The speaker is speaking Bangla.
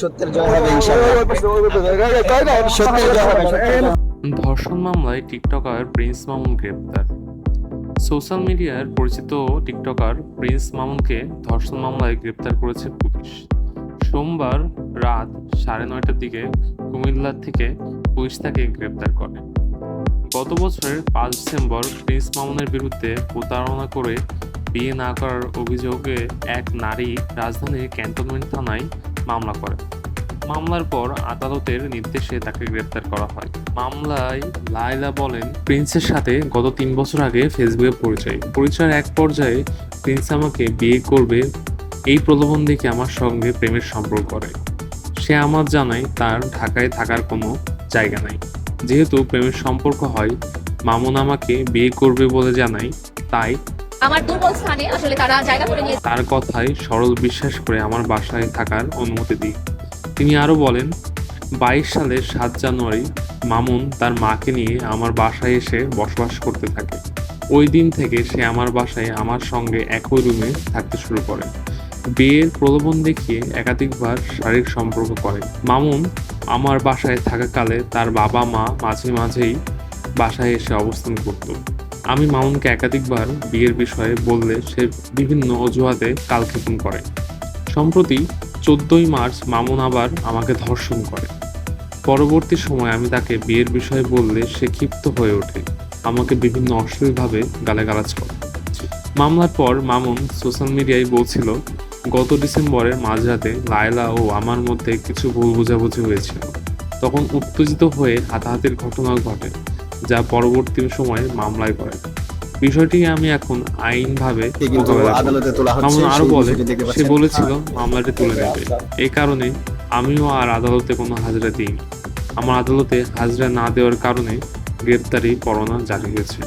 সত্যের জয় হবে ইনশাআল্লাহ। সত্যের জয় হবে, সত্যের জয়। ধর্ষণ মামলায় টিকটকার প্রিন্স মামুন গ্রেপ্তার। সোশ্যাল মিডিয়ার পরিচিত টিকটকার প্রিন্স মামুনকে ধর্ষণ মামলায় গ্রেপ্তার করেছে পুলিশ। সোমবার রাত 9:30টার দিকে কুমিল্লা থেকে পুলিশ তাকে গ্রেপ্তার করে। গত বছরের 5 ডিসেম্বর প্রিন্স মামুনের বিরুদ্ধে প্রতারণা করে বিয়ে না করার অভিযোগে এক নারী রাজধানীর ক্যান্টনমেন্ট থানায় মামলা করে। মামলার পর আদালতের নির্দেশে তাকে গ্রেপ্তার করা হয়। মামলায় লায়লা বলেন, প্রিন্সের সাথে গত 3 বছর আগে ফেসবুকে পরিচয়ের এক পর্যায়ে প্রিন্স আমাকে বিয়ে করবে এই প্রলোভন দেখে আমার সঙ্গে প্রেমের সম্পর্ক করে। সে আমার জানায় তার ঢাকায় থাকার কোনো জায়গা নাই। যেহেতু প্রেমের সম্পর্ক হয়, মামুন আমাকে বিয়ে করবে বলে জানায়, তাই আমার দুর্বল স্থানে আসলে তারা জায়গা করে নিয়ে তার কথায় সরল বিশ্বাস করে আমার বাসায় থাকার অনুমতি দিই। তিনি আরও বলেন, 22 সালের 7 জানুয়ারি মামুন তার মাকে নিয়ে আমার বাসায় এসে বসবাস করতে থাকে। ওই দিন থেকে সে আমার বাসায় আমার সঙ্গে একই রুমে থাকতে শুরু করে। বিয়ের প্রলোভন দেখিয়ে একাধিকবার শারীরিক সম্পর্ক করে। মামুন আমার বাসায় থাকাকালে তার বাবা মা মাঝে মাঝেই বাসায় এসে অবস্থান করত। আমি মামুনকে একাধিকবার বিয়ের বিষয়ে বললে সে বিভিন্ন অজুহাতে কালক্ষেপণ করে। সম্প্রতি 14ই মার্চ মামুন আবার আমাকে ধর্ষণ করে। পরবর্তী সময় আমি তাকে বিয়ের বিষয়ে বললে সে ক্ষিপ্ত হয়ে ওঠে, আমাকে বিভিন্ন অশ্লীলভাবে গালাগালাজ করে। মামলার পর মামুন সোশ্যাল মিডিয়ায় বলছিল, গত ডিসেম্বরের মাঝরাতে লায়লা ও আমার মধ্যে কিছু ভুল বোঝাবুঝি হয়েছিল। তখন উত্তেজিত হয়ে হাতাহাতির ঘটনা ঘটে, যা পরবর্তী সময়ে মামলায় করে। বিষয়টি আমি এখন আইনভাবে কিন্তু মোকাবেলা করব। আদালতে তোলা হচ্ছে, মামুন আরো সেই বলে, বিষয়টি দেখতে সে পাচ্ছেন। বলেছিল মামলাটি তুলে নেবে। এই কারণে আমিও আর আদালতে কোনো হাজিরা দিইনি। আমার আদালতে হাজিরা না দেওয়ার কারণে গ্রেপ্তারি পরোয়ানা জারি হয়েছে।